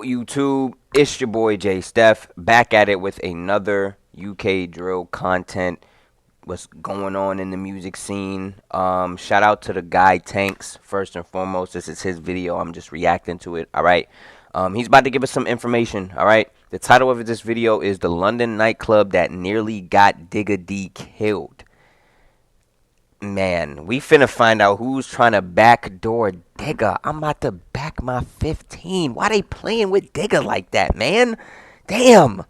YouTube, it's your boy J Steph back at it with another UK drill content. What's going on in the music scene? Shout out to the guy Tanks first and foremost. This is his video. I'm just reacting to it. All right. He's about to give us some information. All right. The title of this video is "The London Nightclub That Nearly Got Digga D Killed." Man, we finna find out who's trying to backdoor Digga. I'm about to back my 15. Why they playing with Digga like that, man? Damn.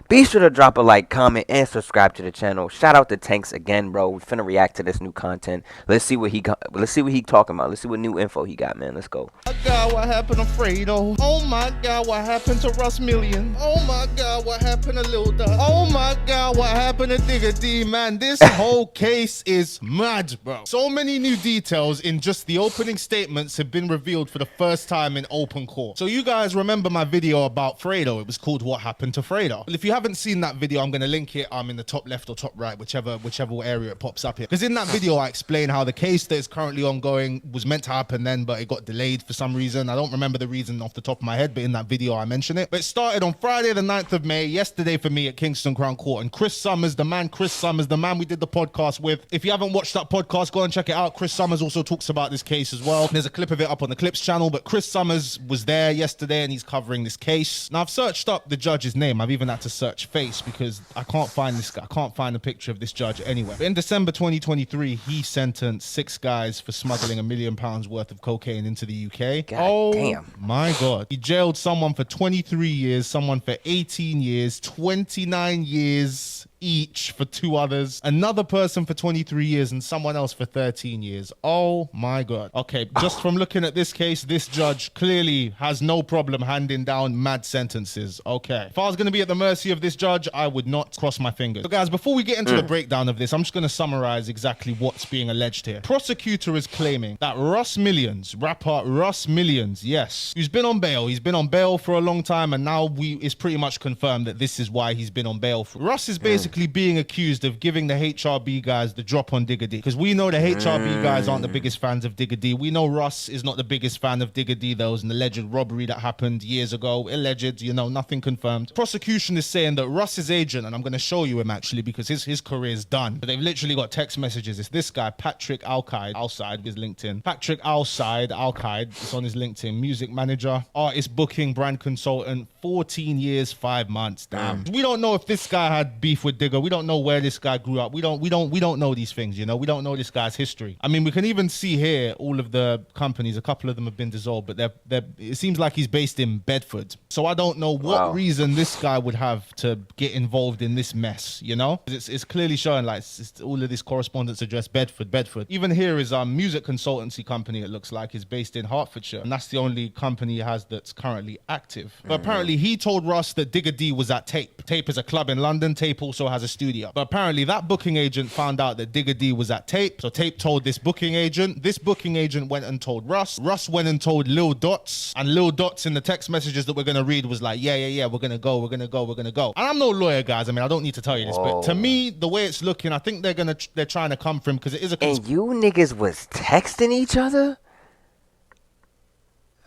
Be sure to drop a like, comment, and subscribe to the channel. Shout out to Tanks again, bro. We finna react to this new content. Let's see what he talking about. Let's see what new info he got, man. Let's go. Oh my God, what happened to Fredo? Oh my God, what happened to Russ Million? Oh my God, what happened to Lled? Oh my God, what happened to Digga D? Man, this whole case is mad, bro. So many new details in just the opening statements have been revealed for the first time in open court. So you guys remember my video about Fredo? It was called "What Happened to Fredo?" Well, if you haven't seen that video, I'm going to link it in the top left or top right, whichever area it pops up here. Because in that video, I explain how the case that is currently ongoing was meant to happen then, but it got delayed for some reason. I don't remember the reason off the top of my head, but in that video, I mention it. But it started on Friday, the 9th of May, yesterday for me at Kingston Crown Court. And Chris Summers, the man we did the podcast with. If you haven't watched that podcast, go and check it out. Chris Summers also talks about this case as well. There's a clip of it up on the Clips channel, but Chris Summers was there yesterday and he's covering this case. Now, I've searched up the judge's name. I've even had to search face because I can't find this guy. I can't find a picture of this judge anywhere. But in December 2023, he sentenced 6 guys for smuggling £1 million worth of cocaine into the UK. Damn. My God. He jailed someone for 23 years, someone for 18 years, 29 years each for 2 others, another person for 23 years, and someone else for 13 years. Oh my God. Okay, just from looking at this case, this judge clearly has no problem handing down mad sentences. Okay. If I was going to be at the mercy of this judge, I would not cross my fingers. So guys, before we get into the breakdown of this, I'm just going to summarize exactly what's being alleged here. Prosecutor is claiming that rapper Russ Millions, yes, who's been on bail. He's been on bail for a long time, and now it's pretty much confirmed that this is why he's been on bail. Russ is basically being accused of giving the HRB guys the drop on Digga D, because we know the HRB guys aren't the biggest fans of Digga D. We know Russ is not the biggest fan of Digga D. There was an alleged robbery that happened years ago. Alleged, you know, nothing confirmed. Prosecution is saying that Russ's agent, and I'm going to show you him actually because his career is done. But they've literally got text messages. It's this guy, Patrick Outside, his LinkedIn. Patrick Outside, it's on his LinkedIn. Music manager, artist booking, brand consultant, 14 years, 5 months. Damn. We don't know if this guy had beef with Digga. We don't know where this guy grew up. We don't know these things, you know. We don't know this guy's history. I mean, we can even see here all of the companies. A couple of them have been dissolved, but it seems like he's based in Bedford. So I don't know what reason this guy would have to get involved in this mess, you know. It's clearly showing like it's all of this correspondence address Bedford. Even here is a music consultancy company. It looks like is based in Hertfordshire, and that's the only company he has that's currently active. But apparently, he told Russ that Digga D was at Tape. Tape is a club in London. Tape also has a studio. But apparently that booking agent found out that Digga D was at Tape. So Tape told this booking agent. This booking agent went and told Russ. Russ went and told Dotz. And Dotz in the text messages that we're going to read was like, yeah, we're going to go. And I'm no lawyer, guys. I mean, I don't need to tell you this, but to me, the way it's looking, I think they're trying to come for him because it is a... And you niggas was texting each other?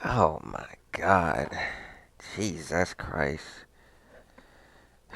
Oh my God. Jesus Christ.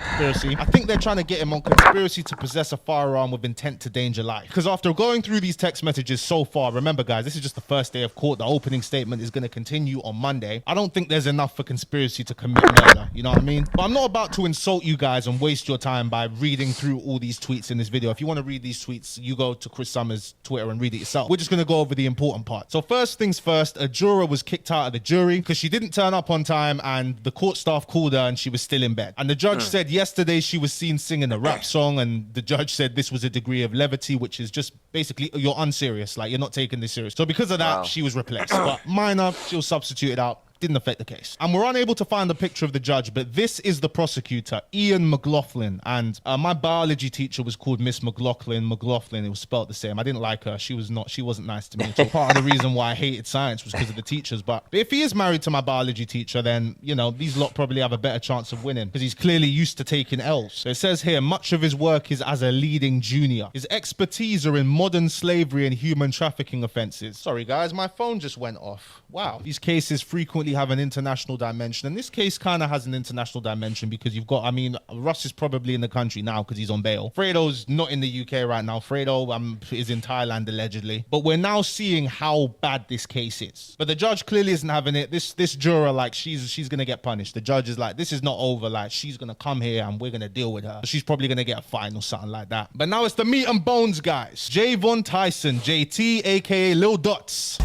Conspiracy. I think they're trying to get him on conspiracy to possess a firearm with intent to danger life. Because after going through these text messages so far, remember guys, this is just the first day of court. The opening statement is going to continue on Monday. I don't think there's enough for conspiracy to commit murder. You know what I mean? But I'm not about to insult you guys and waste your time by reading through all these tweets in this video. If you want to read these tweets, you go to Chris Summers' Twitter and read it yourself. We're just going to go over the important part. So first things first, a juror was kicked out of the jury because she didn't turn up on time and the court staff called her and she was still in bed. And the judge said yesterday she was seen singing a rap song, and the judge said this was a degree of levity, which is just basically you're unserious, like you're not taking this serious. So because of that, she was replaced. But minor, she was substituted out. Didn't affect the case. And we're unable to find a picture of the judge, but this is the prosecutor, Ian McLaughlin. And my biology teacher was called Miss McLaughlin. It was spelled the same. I didn't like her. She wasn't nice to me. So part of the reason why I hated science was because of the teachers. But if he is married to my biology teacher, then, you know, these lot probably have a better chance of winning because he's clearly used to taking L's. So it says here, much of his work is as a leading junior. His expertise are in modern slavery and human trafficking offenses. Sorry, guys, my phone just went off. Wow. These cases frequently really have an international dimension. And this case kind of has an international dimension because you've got, I mean, Russ is probably in the country now because he's on bail. Fredo's not in the UK right now. Fredo is in Thailand allegedly. But we're now seeing how bad this case is. But the judge clearly isn't having it. This juror, like, she's going to get punished. The judge is like, this is not over. Like, she's going to come here and we're going to deal with her. She's probably going to get a fine or something like that. But now it's the meat and bones, guys. Javon Tyson, JT, aka Lil Dotz.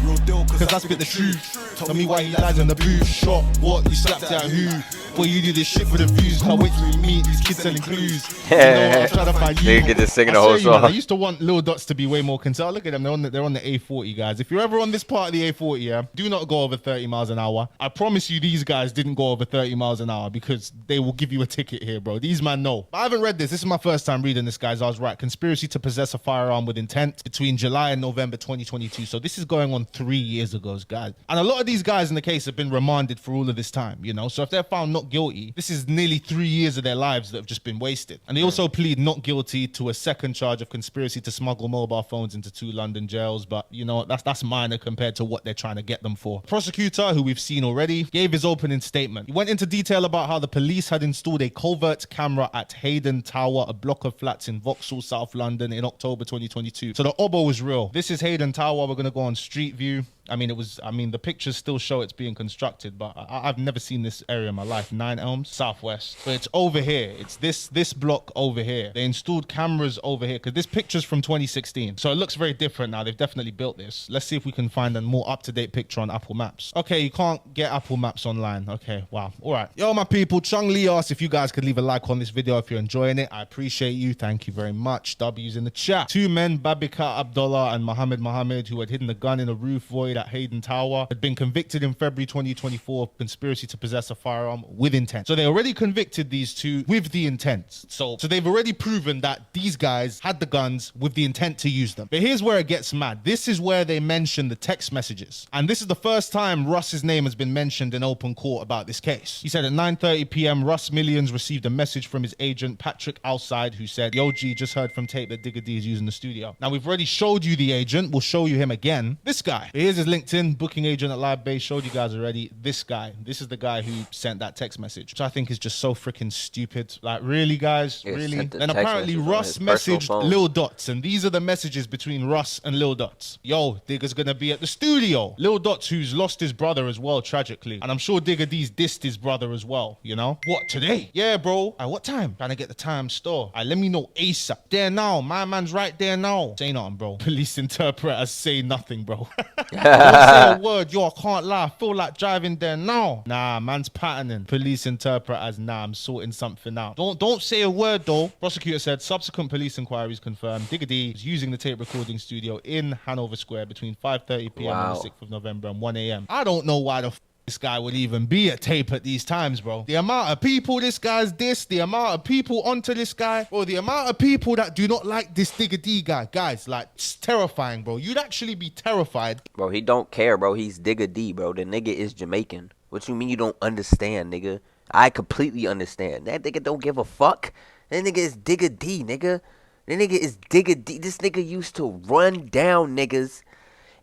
Because I spit the truth. Tell me why he lies in the booth. Shot, what? You slapped at who? Boy, you do this shit for the views. Can't wait till we meet. These kids selling clues. You know, I'm trying to find you. They get to singing the whole song. I used to want Lil Dotz to be way more concerned. Look at them. They're on the A40, guys. If you're ever on this part of the A40, yeah, do not go over 30 miles an hour. I promise you these guys didn't go over 30 miles an hour because they will give you a ticket here, bro. These man know. But I haven't read this. This is my first time reading this, guys. I was right. Conspiracy to possess a firearm with intent between July and November 2022. So this is going on 3 years ago, guys. And a lot of these guys in the case have been remanded for all of this time, you know? So if they're found not guilty, this is nearly 3 years of their lives that have just been wasted. And they also plead not guilty to a second charge of conspiracy to smuggle mobile phones into 2 London jails. But, you know, that's minor compared to what they're trying to get them for. The prosecutor, who we've seen already, gave his opening statement. He went into detail about how the police had installed a covert camera at Hayden Tower, a block of flats in Vauxhall, South London in October 2022. So the obo was real. This is Hayden Tower. We're going to go on Street View. The pictures still show it's being constructed, but I've never seen this area in my life. 9 Elms, Southwest. But it's over here. It's this block over here. They installed cameras over here because this picture's from 2016. So it looks very different now. They've definitely built this. Let's see if we can find a more up-to-date picture on Apple Maps. Okay, you can't get Apple Maps online. Okay, wow. All right. Yo, my people, Chung Lee asked if you guys could leave a like on this video if you're enjoying it. I appreciate you. Thank you very much. W's in the chat. 2 men, Babika Abdullah and Mohammed, who had hidden a gun in a roof void at Hayden Tower, had been convicted in February 2024 of conspiracy to possess a firearm with intent. So they already convicted these two with the intent. So they've already proven that these guys had the guns with the intent to use them. But here's where it gets mad. This is where they mention the text messages. And this is the first time Russ's name has been mentioned in open court about this case. He said at 9:30 p.m. Russ Millions received a message from his agent Patrick Outside, who said, "Yo G, just heard from tape that Digga D is using the studio." Now we've already showed you the agent. We'll show you him again. This guy. Here's his LinkedIn. Booking agent at Live Base, showed you guys already. This guy. This is the guy who sent that text message, which I think is just so freaking stupid. Like, really, guys? Really? Then apparently Russ messaged Lil Dotz, and these are the messages between Russ and Lil Dotz. Yo, Digga's gonna be at the studio. Lil Dotz, who's lost his brother as well, tragically. And I'm sure Digga D's dissed his brother as well, you know? What, today? Yeah, bro. What time? Trying to get the time store. Let me know ASAP. There now. My man's right there now. Say nothing, bro. Police interpreters say nothing, bro. Say a word. Yo, I can't lie. I feel like driving there now. Nah, man's patterning. Police interpreters. Nah, I'm sorting something out. Don't say a word though. Prosecutor said subsequent police inquiries confirmed Digga D was using the tape recording studio in Hanover Square between 5:30 p.m. on the 6th of November and 1 a.m. I don't know why the this guy would even be at tape at these times, bro. The amount of people this guy's dissed, the amount of people onto this guy, or the amount of people that do not like this Digga D guy. Guys, like, it's terrifying, bro. You'd actually be terrified. Bro, he don't care, bro. He's Digga D, bro. The nigga is Jamaican. What you mean you don't understand, nigga? I completely understand. That nigga don't give a fuck. That nigga is Digga D, nigga. That nigga is Digga D. This nigga used to run down niggas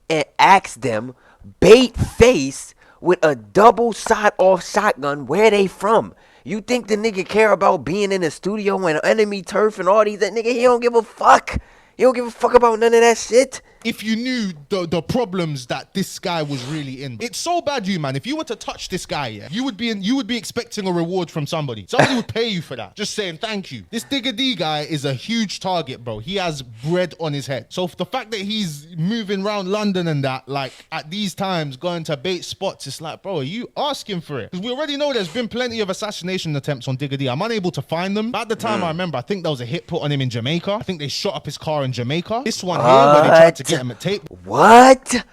and ask them, bait face, with a double side-off shotgun, where they from? You think the nigga care about being in the studio and enemy turf and all these? That nigga, he don't give a fuck. He don't give a fuck about none of that shit. If you knew the problems that this guy was really in, it's so bad, you man. If you were to touch this guy, yeah, you would be expecting a reward from somebody. Somebody would pay you for that. Just saying thank you. This Digga D guy is a huge target, bro. He has bread on his head. So the fact that he's moving around London and that, like at these times, going to bait spots, it's like, bro, are you asking for it? Because we already know there's been plenty of assassination attempts on Digga D. I'm unable to find them. At the time, I remember, I think there was a hit put on him in Jamaica. I think they shot up his car in Jamaica. This one here, where they tried to get him at tape. What?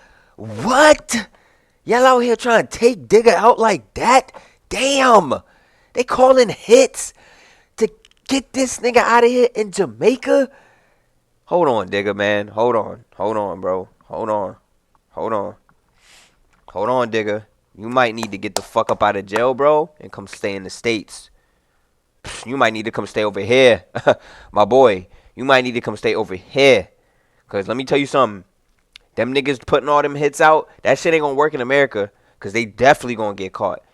Y'all out here trying to take Digga out like that? Damn. They calling hits to get this nigga out of here in Jamaica? Hold on, Digga, man. Hold on, bro. Hold on, Digga. You might need to get the fuck up out of jail, bro, and come stay in the States. You might need to come stay over here. My boy, you might need to come stay over here. Because let me tell you something. Them niggas putting all them hits out, that shit ain't gonna work in America. because they definitely gonna get caught.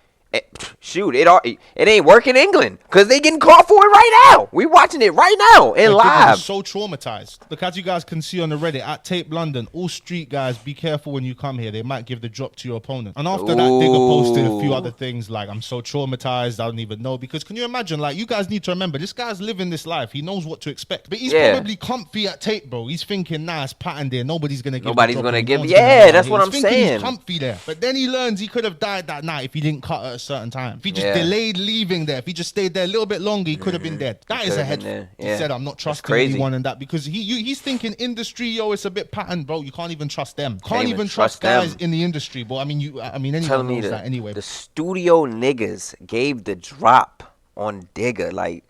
Shoot, it ain't work in England because they getting caught for it right now. We watching it right now and Digga was live. so traumatized. Look, as you guys can see on the Reddit, at Tape London, all street guys, be careful when you come here. They might give the drop to your opponent. And after that, Digga posted a few other things like, I'm so traumatized, I don't even know. Because can you imagine, like, you guys need to remember, this guy's living this life. He knows what to expect. But he's probably comfy at Tape, bro. He's thinking, nah, it's pattern there. Nobody's going to give Nobody's gonna give. Yeah, that's what I'm saying. He's comfy there. But then he learns he could have died that night if he didn't cut at a certain time. If he just delayed leaving there, if he just stayed there a little bit longer, he could have been dead. That is a head. He said, I'm not trusting anyone in that because he's thinking industry, yo, it's a bit pattern, bro. You can't even trust them. Can't even trust guys in the industry, but I mean, anyone knows that anyway. The studio niggas gave the drop on Digga. Like,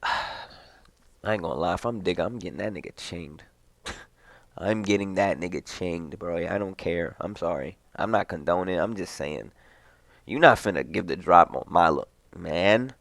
I ain't gonna lie, if I'm Digga, I'm getting that nigga chained. I'm getting that nigga chained, bro. I don't care. I'm sorry. I'm not condoning. I'm just saying. You not finna give the drop on my look, man.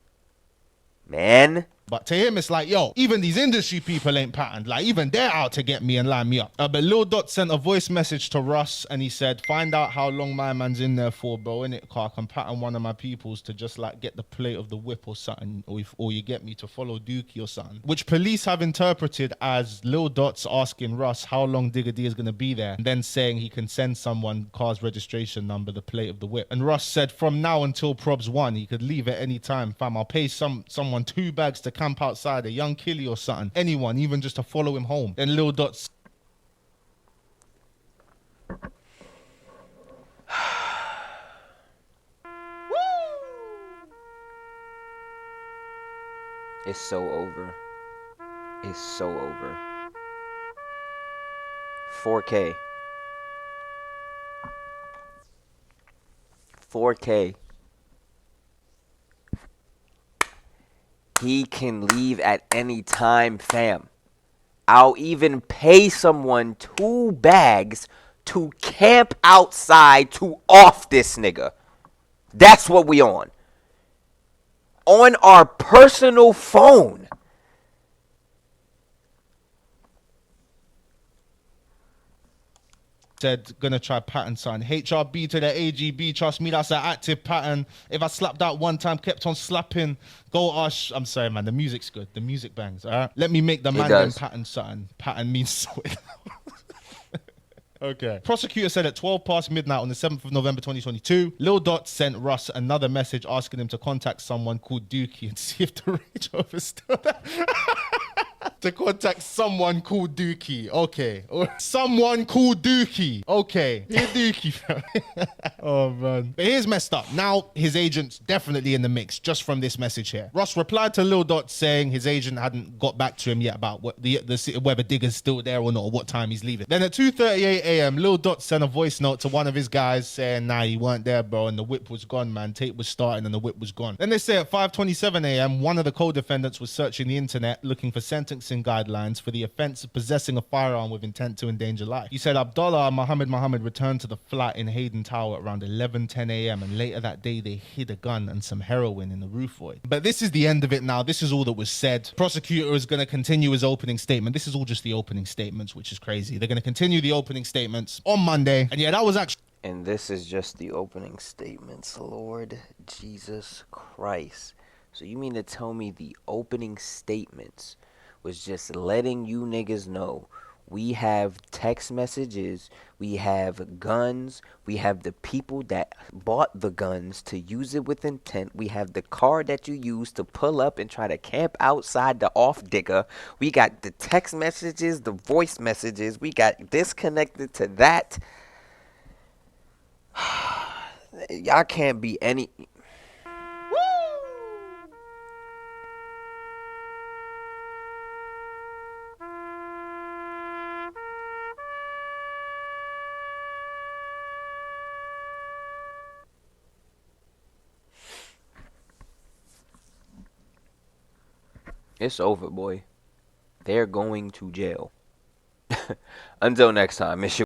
But to him, it's like, yo, even these industry people ain't patterned. Like, even they're out to get me and line me up. But Lil Dotz sent a voice message to Russ, and he said, find out how long my man's in there for, bro, innit? Car, I can pattern one of my peoples to just, like, get the plate of the whip or something, or you get me to follow Dookie or something. Which police have interpreted as Lil Dotz asking Russ how long Digga D is going to be there, and then saying he can send someone car's registration number, the plate of the whip. And Russ said, from now until Probs 1, he could leave at any time. Fam, I'll pay someone 2 bags to camp outside, a young killie or something, anyone, even just to follow him home. Then Lil Dotz. It's so over. It's so over. 4K. 4K. He can leave at any time, fam. I'll even pay someone 2 bags to camp outside to off this nigga. That's what we on. On our personal phone. Said, gonna try pattern, son. HRB to the AGB, trust me, that's an active pattern. If I slapped that one time, kept on slapping, go Ush. I'm sorry, man, the music's good. The music bangs, all right? Let me make the man them pattern, son. Pattern means something. Okay. Prosecutor said at 12 past midnight on the 7th of November 2022, Lil Dotz sent Russ another message asking him to contact someone called Dookie and see if the rage overstood. To contact someone called Dookie. Okay. Or someone called Dookie. Okay. Here Dookie, fam. Oh, man. But here's messed up. Now his agent's definitely in the mix just from this message here. Russ replied to Lil Dotz saying his agent hadn't got back to him yet about whether Digga's still there or not, or what time he's leaving. Then at 2:38 a.m., Lil Dotz sent a voice note to one of his guys saying, nah, you weren't there, bro, and the whip was gone, man. Tape was starting and the whip was gone. Then they say at 5:27 a.m., one of the co-defendants was searching the internet looking for sentencing guidelines for the offense of possessing a firearm with intent to endanger life. He said Abdullah and Muhammad returned to the flat in Hayden Tower at around 11:10 a.m. and later that day they hid a gun and some heroin in the roof void. But this is the end of it now. This is all that was said. Prosecutor is going to continue his opening statement. This is all just the opening statements, which is crazy. They're going to continue the opening statements on Monday. And yeah, that was actually... And this is just the opening statements, Lord Jesus Christ. So you mean to tell me the opening statements was just letting you niggas know we have text messages, we have guns, we have the people that bought the guns to use it with intent, we have the car that you use to pull up and try to camp outside the off digger, we got the text messages, the voice messages, we got this connected to that. Y'all can't be any... It's over, boy. They're going to jail. Until next time, it's your